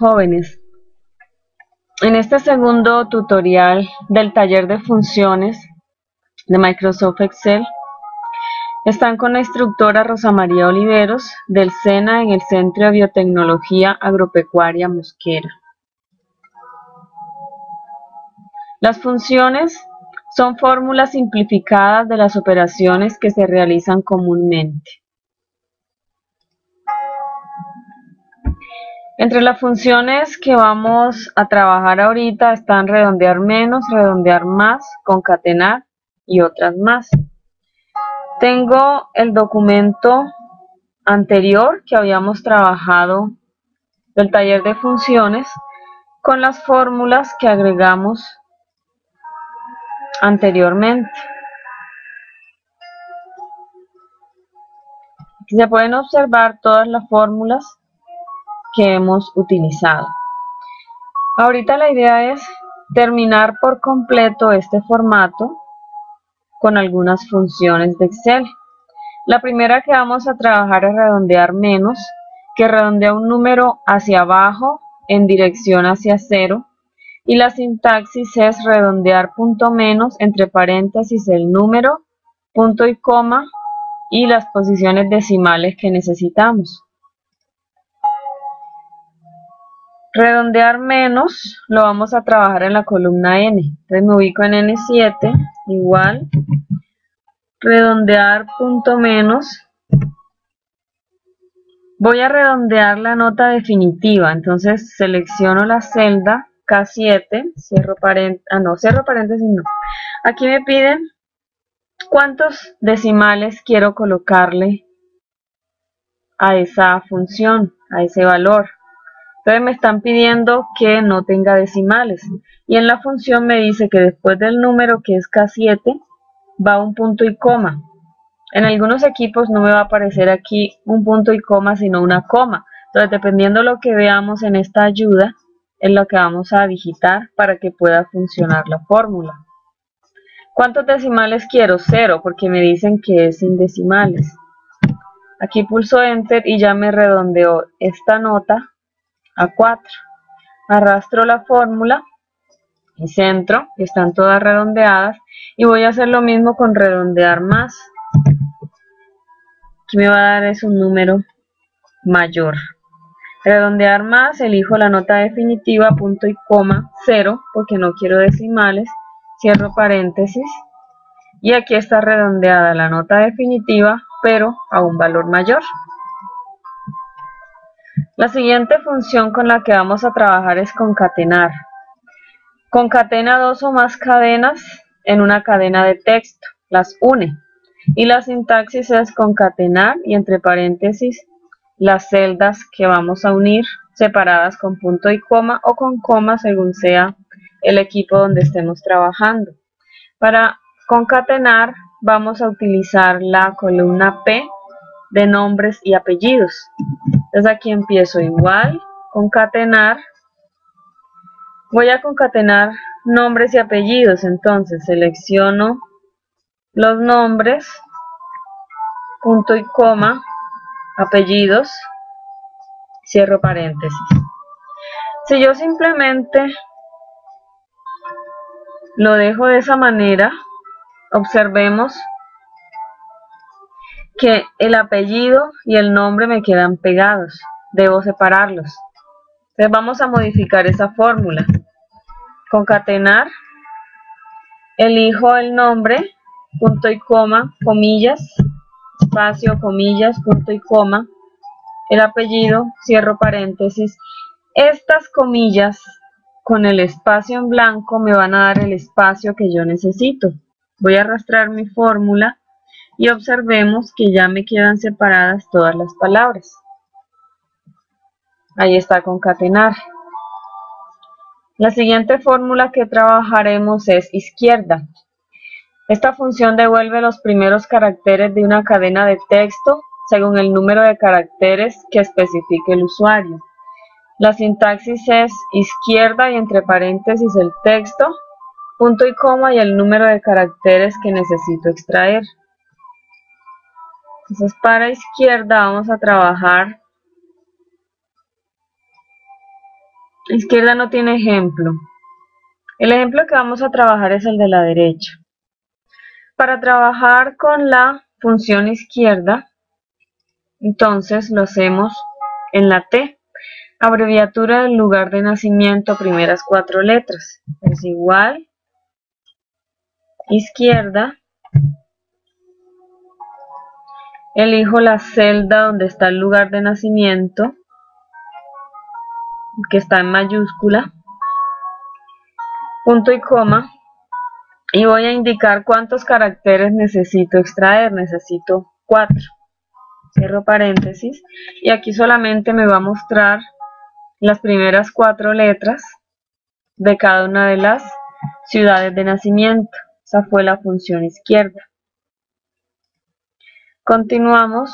jóvenes. En este segundo tutorial del taller de funciones de Microsoft Excel, están con la instructora Rosa María Oliveros del SENA en el Centro de Biotecnología Agropecuaria Mosquera. Las funciones son fórmulas simplificadas de las operaciones que se realizan comúnmente. Entre las funciones que vamos a trabajar ahorita están redondear menos, redondear más, concatenar y otras más. Tengo el documento anterior que habíamos trabajado del taller de funciones con las fórmulas que agregamos anteriormente. Aquí se pueden observar todas las fórmulas que hemos utilizado. Ahorita la idea es terminar por completo este formato con algunas funciones de Excel. La primera que vamos a trabajar es redondear menos, que redondea un número hacia abajo en dirección hacia 0, y la sintaxis es redondear punto menos, entre paréntesis el número, punto y coma y las posiciones decimales que necesitamos. Redondear menos lo vamos a trabajar en la columna N. Entonces me ubico en N7, igual, redondear punto menos. Voy a redondear la nota definitiva, entonces selecciono la celda K7, cierro paréntesis, cierro paréntesis no. Aquí me piden cuántos decimales quiero colocarle a esa función, a ese valor. Entonces me están pidiendo que no tenga decimales. Y en la función me dice que después del número, que es K7, va un punto y coma. En algunos equipos no me va a aparecer aquí un punto y coma, sino una coma. Entonces, dependiendo de lo que veamos en esta ayuda, es lo que vamos a digitar para que pueda funcionar la fórmula. ¿Cuántos decimales quiero? 0, porque me dicen que es sin decimales. Aquí pulso Enter y ya me redondeó esta nota a 4. Arrastro la fórmula y centro, que están todas redondeadas, y voy a hacer lo mismo con redondear más. Aquí me va a dar es un número mayor. Redondear más, elijo la nota definitiva, punto y coma, 0, porque no quiero decimales, cierro paréntesis, y aquí está redondeada la nota definitiva, pero a un valor mayor. La siguiente función con la que vamos a trabajar es concatenar. Concatena dos o más cadenas en una cadena de texto, las une. Y la sintaxis es concatenar y entre paréntesis las celdas que vamos a unir separadas con punto y coma o con coma según sea el equipo donde estemos trabajando. Para concatenar vamos a utilizar la columna P de nombres y apellidos. Entonces aquí empiezo igual, concatenar. Voy a concatenar nombres y apellidos, entonces selecciono los nombres, punto y coma, apellidos, cierro paréntesis. Si yo simplemente lo dejo de esa manera, observemos que el apellido y el nombre me quedan pegados, debo separarlos. Entonces vamos a modificar esa fórmula. Concatenar, elijo el nombre, punto y coma, comillas, espacio, comillas, punto y coma, el apellido, cierro paréntesis. Estas comillas con el espacio en blanco me van a dar el espacio que yo necesito. Voy a arrastrar mi fórmula y observemos que ya me quedan separadas todas las palabras. Ahí está concatenar. La siguiente fórmula que trabajaremos es izquierda. Esta función devuelve los primeros caracteres de una cadena de texto según el número de caracteres que especifique el usuario. La sintaxis es izquierda y entre paréntesis el texto, punto y coma y el número de caracteres que necesito extraer. Entonces para izquierda vamos a trabajar Izquierda no tiene ejemplo. El ejemplo que vamos a trabajar es el de la derecha. Para trabajar con la función izquierda, entonces lo hacemos en la T. Abreviatura del lugar de nacimiento, primeras 4 letras. Es igual, izquierda. Elijo la celda donde está el lugar de nacimiento, que está en mayúscula, punto y coma, y voy a indicar cuántos caracteres necesito extraer. Necesito 4. Cierro paréntesis, y aquí solamente me va a mostrar las primeras 4 letras de cada una de las ciudades de nacimiento. Esa fue la función izquierda. Continuamos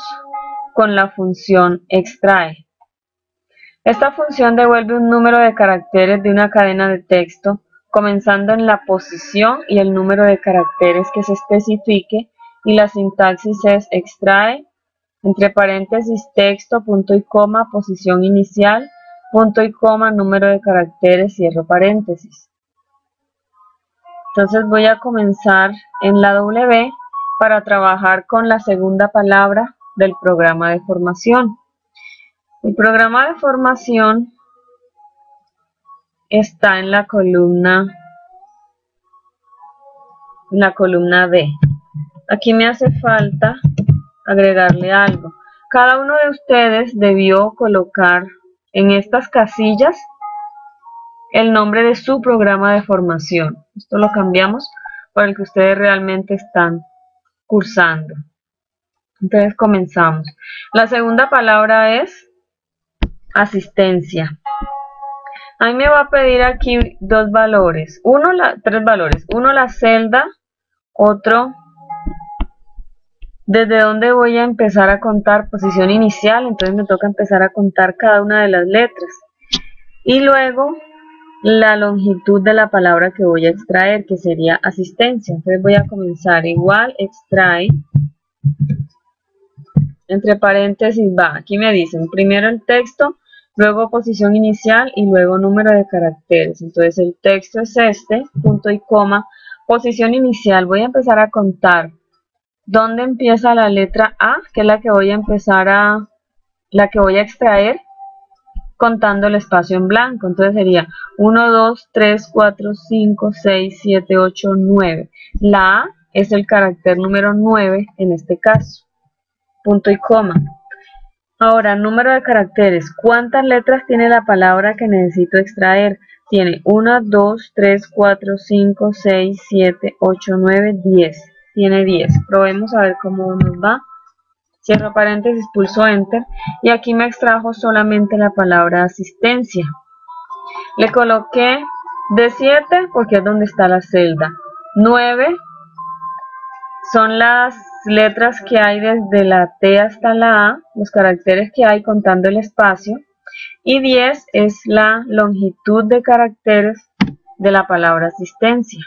con la función extrae. Esta función devuelve un número de caracteres de una cadena de texto, comenzando en la posición y el número de caracteres que se especifique, y la sintaxis es extrae, entre paréntesis, texto, punto y coma, posición inicial, punto y coma, número de caracteres, cierro paréntesis. Entonces voy a comenzar en la W para trabajar con la segunda palabra del programa de formación. El programa de formación está en la columna D. Aquí me hace falta agregarle algo. Cada uno de ustedes debió colocar en estas casillas el nombre de su programa de formación. Esto lo cambiamos por el que ustedes realmente están cursando. Entonces comenzamos. La segunda palabra es asistencia. A mí me va a pedir aquí tres valores. Uno la celda, otro desde dónde voy a empezar a contar, posición inicial, entonces me toca empezar a contar cada una de las letras. Y luego la longitud de la palabra que voy a extraer, que sería asistencia. Entonces voy a comenzar igual, extrae, entre paréntesis va, aquí me dicen primero el texto, luego posición inicial y luego número de caracteres. Entonces el texto es este, punto y coma, posición inicial. Voy a empezar a contar dónde empieza la letra A, que es la que voy a extraer, contando el espacio en blanco. Entonces sería 1, 2, 3, 4, 5, 6, 7, 8, 9. La A es el carácter número 9 en este caso. Punto y coma. Ahora, número de caracteres. ¿Cuántas letras tiene la palabra que necesito extraer? Tiene 1, 2, 3, 4, 5, 6, 7, 8, 9, 10. Tiene 10. Probemos a ver cómo nos va. Cierro paréntesis, pulso Enter. Y aquí me extrajo solamente la palabra asistencia. Le coloqué de 7 porque es donde está la celda. 9 son las letras que hay desde la T hasta la A, los caracteres que hay contando el espacio, y 10 es la longitud de caracteres de la palabra asistencia.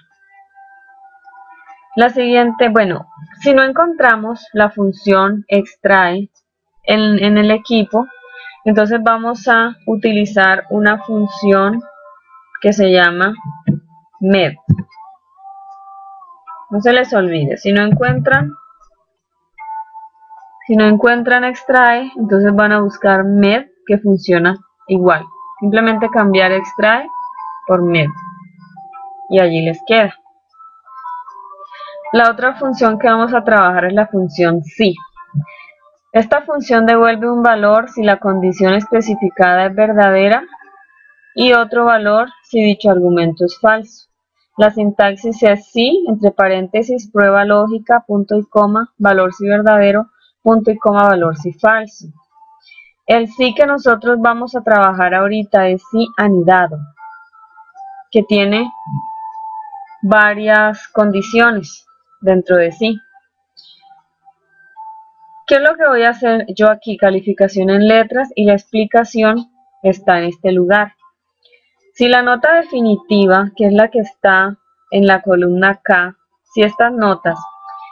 La siguiente, bueno, si no encontramos la función extrae en el equipo, entonces vamos a utilizar una función que se llama med. No se les olvide, si no encuentran extrae, entonces van a buscar med, que funciona igual. Simplemente cambiar extrae por med y allí les queda. La otra función que vamos a trabajar es la función si. Esta función devuelve un valor si la condición especificada es verdadera y otro valor si dicho argumento es falso. La sintaxis es si, entre paréntesis, prueba lógica, punto y coma, valor si verdadero, punto y coma, valor si falso. El sí que nosotros vamos a trabajar ahorita es sí anidado, que tiene varias condiciones dentro de sí. ¿Qué es lo que voy a hacer yo aquí? Calificación en letras, y la explicación está en este lugar. Si la nota definitiva, que es la que está en la columna K, si estas notas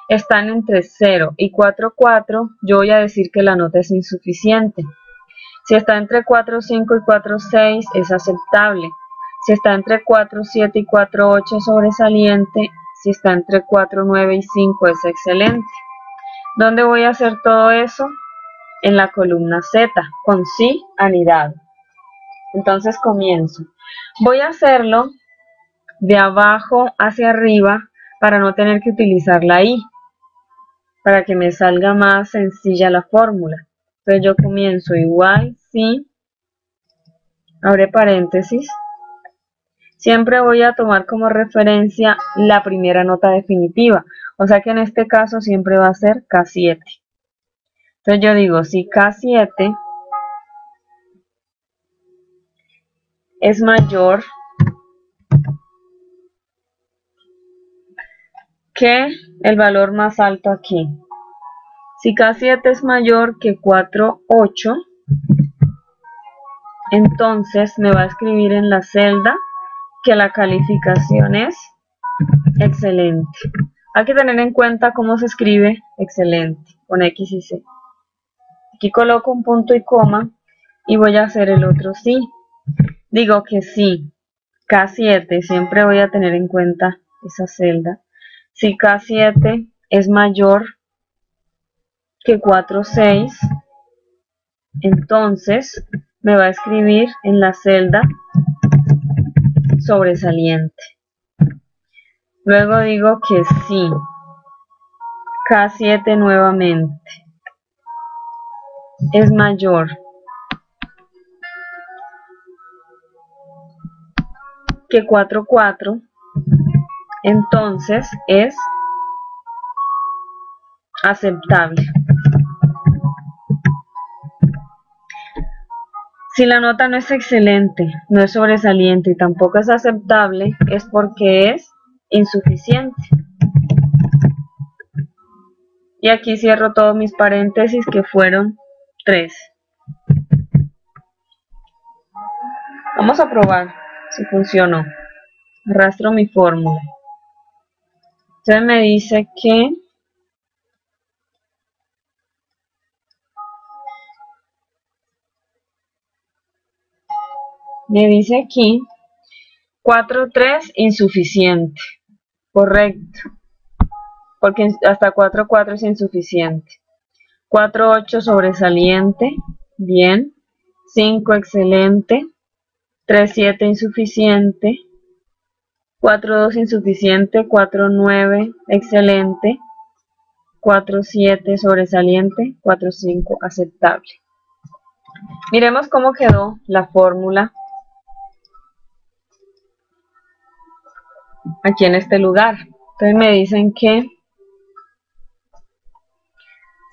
están entre 0 y 4,4, yo voy a decir que la nota es insuficiente. Si está entre 4,5 y 4,6 es aceptable. Si está entre 4,7 y 4,8 sobresaliente. Si está entre 4,9 y 5 es excelente. ¿Dónde voy a hacer todo eso? En la columna Z, con sí anidado. Entonces comienzo. Voy a hacerlo de abajo hacia arriba para no tener que utilizar la I, para que me salga más sencilla la fórmula. Entonces yo comienzo igual, sí, abre paréntesis. Siempre voy a tomar como referencia la primera nota definitiva, o sea que en este caso siempre va a ser K7. Entonces yo digo, si K7 es mayor que el valor más alto aquí, si K7 es mayor que 4,8, entonces me va a escribir en la celda que la calificación es excelente. Hay que tener en cuenta cómo se escribe excelente, con X y C. Aquí coloco un punto y coma y voy a hacer el otro sí. Digo que sí, K7, siempre voy a tener en cuenta esa celda. Si K7 es mayor que 4,6, entonces me va a escribir en la celda sobresaliente. Luego digo que sí, K7 nuevamente es mayor que 4,4, entonces es aceptable. Si la nota no es excelente, no es sobresaliente y tampoco es aceptable, es porque es insuficiente. Y aquí cierro todos mis paréntesis, que fueron 3. Vamos a probar si funcionó. Arrastro mi fórmula. Entonces me dice que aquí 4,3 insuficiente. Correcto. Porque hasta 4,4 es insuficiente. 4,8 sobresaliente. Bien. 5 excelente. 3,7 insuficiente. 4,2 insuficiente. 4,9 excelente. 4,7 sobresaliente. 4,5 aceptable. Miremos cómo quedó la fórmula aquí en este lugar. Entonces me dicen que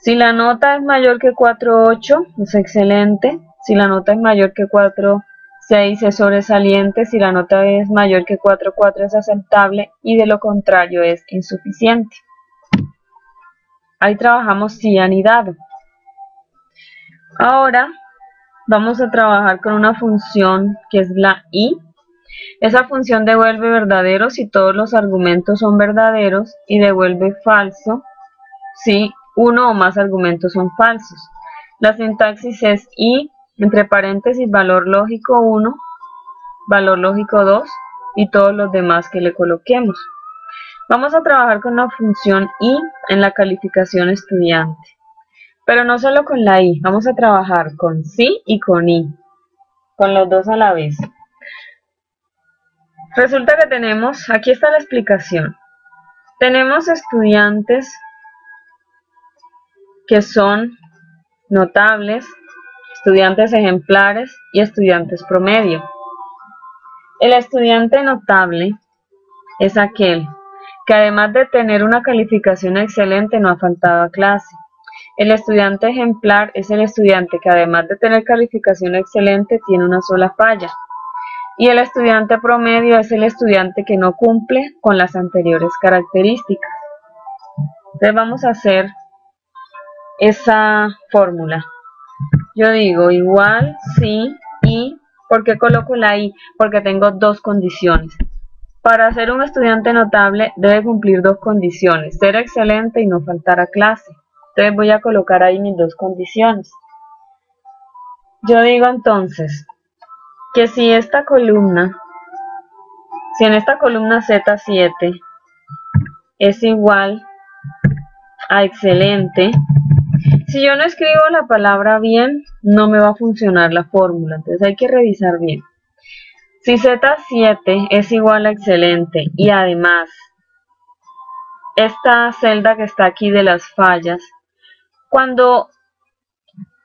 si la nota es mayor que 4,8 es excelente. Si la nota es mayor que 4,6 es sobresaliente. Si la nota es mayor que 4,4 es aceptable. Y de lo contrario es insuficiente. Ahí trabajamos sí anidado. Ahora vamos a trabajar con una función que es la I. Esa función devuelve verdadero si todos los argumentos son verdaderos y devuelve falso si uno o más argumentos son falsos. La sintaxis es I, entre paréntesis, valor lógico 1, valor lógico 2 y todos los demás que le coloquemos. Vamos a trabajar con la función I en la calificación estudiante. Pero no solo con la I, vamos a trabajar con sí y con I, con los dos a la vez. Resulta que tenemos, aquí está la explicación, tenemos estudiantes que son notables, estudiantes ejemplares y estudiantes promedio. El estudiante notable es aquel que además de tener una calificación excelente no ha faltado a clase. El estudiante ejemplar es el estudiante que además de tener calificación excelente tiene una sola falla. Y el estudiante promedio es el estudiante que no cumple con las anteriores características. Entonces vamos a hacer esa fórmula. Yo digo igual, sí, y. ¿Por qué coloco la I? Porque tengo dos condiciones. Para ser un estudiante notable debe cumplir dos condiciones, ser excelente y no faltar a clase. Entonces voy a colocar ahí mis dos condiciones. Yo digo entonces que si en esta columna Z7 es igual a excelente, si yo no escribo la palabra bien, no me va a funcionar la fórmula, entonces hay que revisar bien. Si Z7 es igual a excelente y además esta celda que está aquí de las fallas, cuando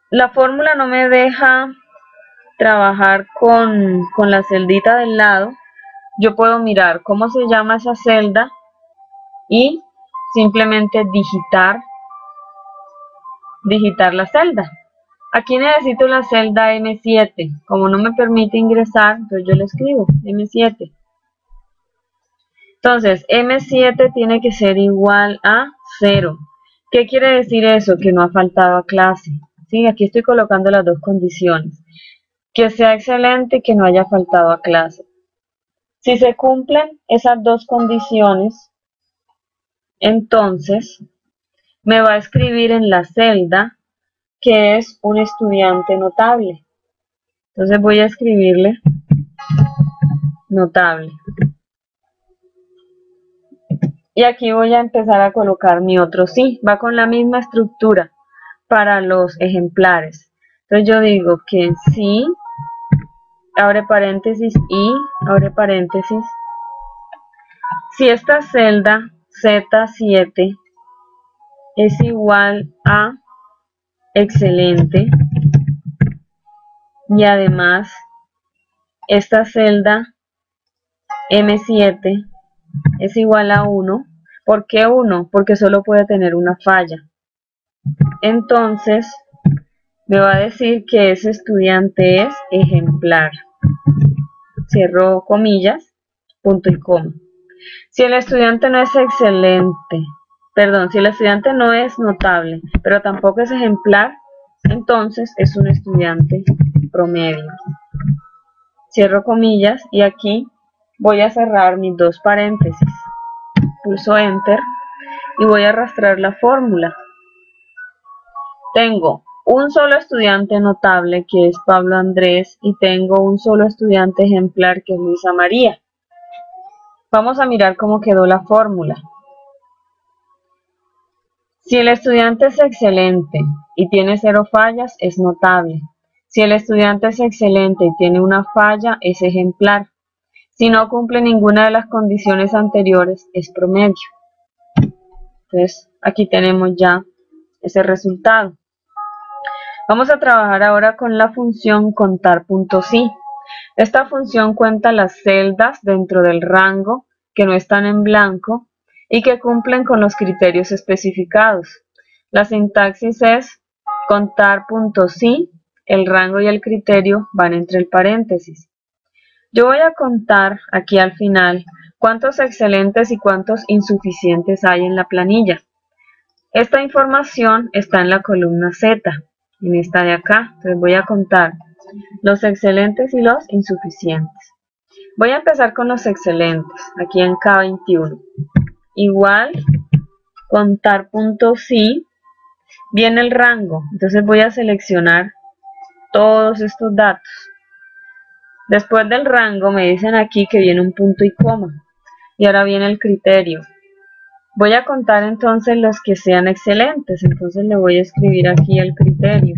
la fórmula no me deja trabajar con la celdita del lado, yo puedo mirar cómo se llama esa celda y simplemente digitar la celda. Aquí necesito la celda M7, como no me permite ingresar, entonces yo le escribo M7. Entonces, M7 tiene que ser igual a 0. ¿Qué quiere decir eso? Que no ha faltado a clase. ¿Sí? Aquí estoy colocando las dos condiciones. Que sea excelente y que no haya faltado a clase. Si se cumplen esas dos condiciones, entonces me va a escribir en la celda que es un estudiante notable. Entonces voy a escribirle notable. Y aquí voy a empezar a colocar mi otro sí. Va con la misma estructura para los ejemplares. Entonces yo digo que sí, abre paréntesis y, abre paréntesis. Si esta celda Z7 es igual a excelente y además esta celda M7 es igual a 1. ¿Por qué 1? Porque solo puede tener una falla. Entonces me va a decir que ese estudiante es ejemplar. Cierro comillas, punto y coma. Si el estudiante no es excelente, si el estudiante no es notable, pero tampoco es ejemplar, entonces es un estudiante promedio. Cierro comillas y aquí voy a cerrar mis dos paréntesis. Pulso Enter y voy a arrastrar la fórmula. Tengo un solo estudiante notable que es Pablo Andrés y tengo un solo estudiante ejemplar que es Luisa María. Vamos a mirar cómo quedó la fórmula. Si el estudiante es excelente y tiene 0 fallas, es notable. Si el estudiante es excelente y tiene una falla, es ejemplar. Si no cumple ninguna de las condiciones anteriores, es promedio. Entonces, aquí tenemos ya ese resultado. Vamos a trabajar ahora con la función contar.si. Esta función cuenta las celdas dentro del rango que no están en blanco y que cumplen con los criterios especificados. La sintaxis es contar.si, el rango y el criterio van entre el paréntesis. Yo voy a contar aquí al final cuántos excelentes y cuántos insuficientes hay en la planilla. Esta información está en la columna Z, en esta de acá. Entonces voy a contar los excelentes y los insuficientes. Voy a empezar con los excelentes, aquí en K21. Igual, contar.si, viene el rango. Entonces voy a seleccionar todos estos datos. Después del rango me dicen aquí que viene un punto y coma. Y ahora viene el criterio. Voy a contar entonces los que sean excelentes. Entonces le voy a escribir aquí el criterio.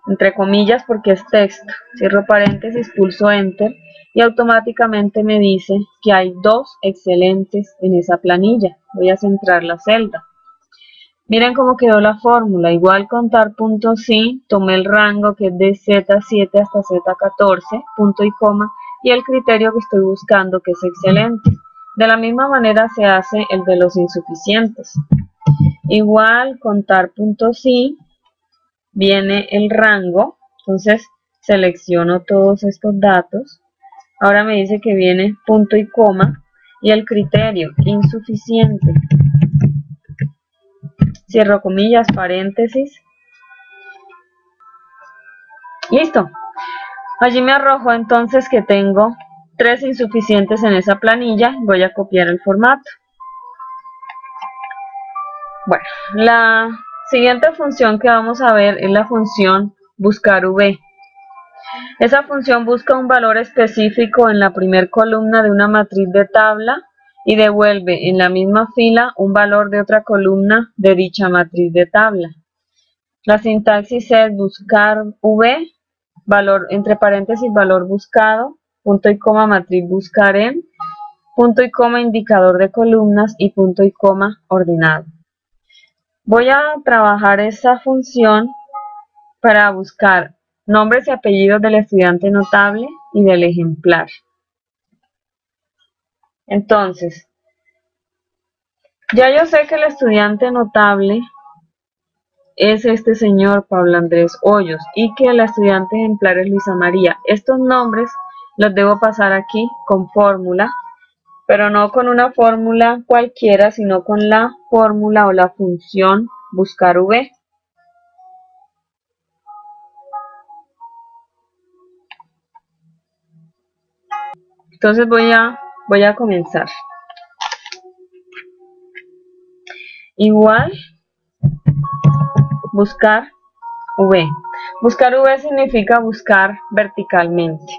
Entre comillas porque es texto. Cierro paréntesis, pulso Enter y automáticamente me dice que hay 2 excelentes en esa planilla. Voy a centrar la celda. Miren cómo quedó la fórmula. Igual contar.si, tomé el rango que es de Z7 hasta Z14, punto y coma, y el criterio que estoy buscando que es excelente. De la misma manera se hace el de los insuficientes. Igual contar.si, viene el rango, entonces selecciono todos estos datos. Ahora me dice que viene punto y coma y el criterio insuficiente. Cierro comillas, paréntesis. Listo. Allí me arrojó entonces que tengo 3 insuficientes en esa planilla. Voy a copiar el formato. Bueno, la siguiente función que vamos a ver es la función buscar V. Esa función busca un valor específico en la primera columna de una matriz de tabla y devuelve en la misma fila un valor de otra columna de dicha matriz de tabla. La sintaxis es buscar V, valor entre paréntesis valor buscado, punto y coma matriz buscar en, punto y coma indicador de columnas y punto y coma ordenado. Voy a trabajar esa función para buscar nombres y apellidos del estudiante notable y del ejemplar. Entonces, ya yo sé que el estudiante notable es este señor Pablo Andrés Hoyos y que la estudiante ejemplar es Luisa María. Estos nombres los debo pasar aquí con fórmula, pero no con una fórmula cualquiera, sino con la fórmula o la función buscar V. Entonces voy a comenzar. Igual buscar V. Buscar V significa buscar verticalmente.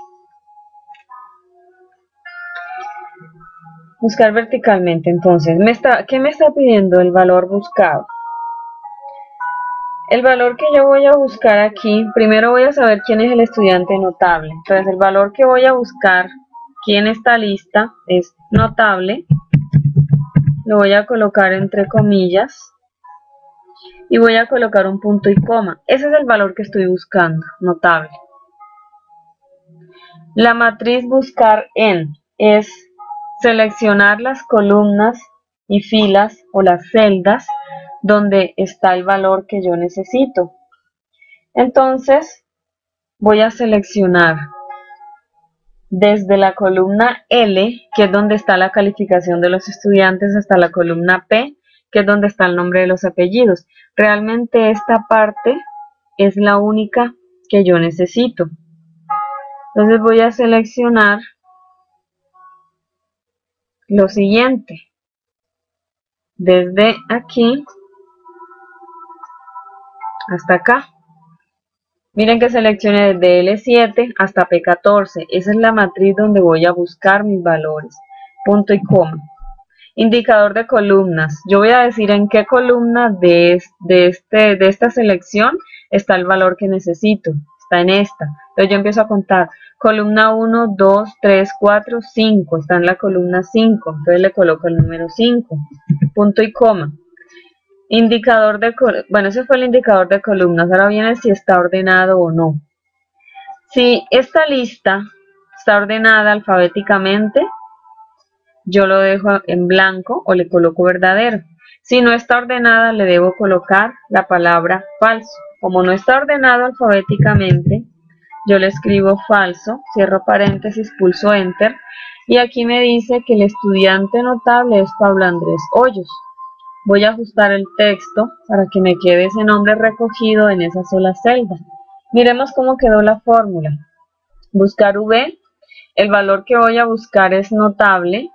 Buscar verticalmente. Entonces, ¿qué me está pidiendo el valor buscado? El valor que yo voy a buscar aquí, primero voy a saber quién es el estudiante notable. Entonces, el valor que voy a buscar aquí en esta lista es notable. Lo voy a colocar entre comillas. Y voy a colocar un punto y coma. Ese es el valor que estoy buscando, notable. La matriz buscar en es seleccionar las columnas y filas o las celdas donde está el valor que yo necesito. Entonces voy a seleccionar desde la columna L, que es donde está la calificación de los estudiantes, hasta la columna P, que es donde está el nombre de los apellidos. Realmente esta parte es la única que yo necesito. Entonces voy a seleccionar lo siguiente. Desde aquí hasta acá. Miren que seleccioné desde L7 hasta P14. Esa es la matriz donde voy a buscar mis valores. Punto y coma. Indicador de columnas. Yo voy a decir en qué columna de esta selección está el valor que necesito. Está en esta. Entonces yo empiezo a contar. Columna 1, 2, 3, 4, 5. Está en la columna 5. Entonces le coloco el número 5. Punto y coma. Indicador de columnas. Bueno, ese fue el indicador de columnas. Ahora viene si está ordenado o no. Si esta lista está ordenada alfabéticamente, yo lo dejo en blanco o le coloco verdadero. Si no está ordenada, le debo colocar la palabra falso. Como no está ordenado alfabéticamente, yo le escribo falso, cierro paréntesis, pulso enter, y aquí me dice que el estudiante notable es Pablo Andrés Hoyos. Voy a ajustar el texto para que me quede ese nombre recogido en esa sola celda. Miremos cómo quedó la fórmula. Buscar V, el valor que voy a buscar es notable.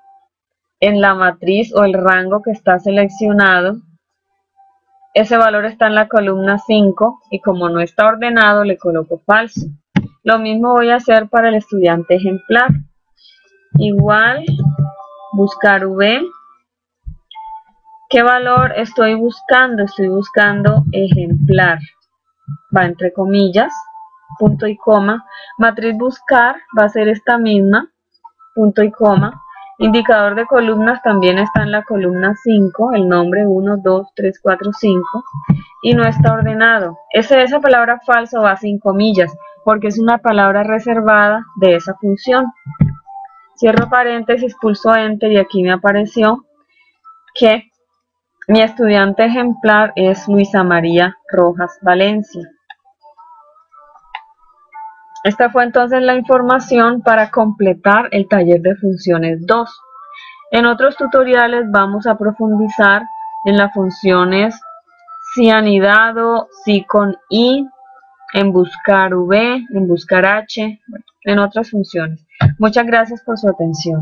En la matriz o el rango que está seleccionado, ese valor está en la columna 5 y como no está ordenado le coloco falso. Lo mismo voy a hacer para el estudiante ejemplar. Igual, buscar V. ¿Qué valor estoy buscando? Estoy buscando ejemplar. Va entre comillas, punto y coma. Matriz buscar va a ser esta misma, punto y coma. Indicador de columnas también está en la columna 5, el nombre 1, 2, 3, 4, 5, y no está ordenado. Esa palabra falso va sin comillas, porque es una palabra reservada de esa función. Cierro paréntesis, pulso enter y aquí me apareció que mi estudiante ejemplar es Luisa María Rojas Valencia. Esta fue entonces la información para completar el taller de funciones 2. En otros tutoriales vamos a profundizar en las funciones si anidado, si con i, en buscar v, en buscar h, en otras funciones. Muchas gracias por su atención.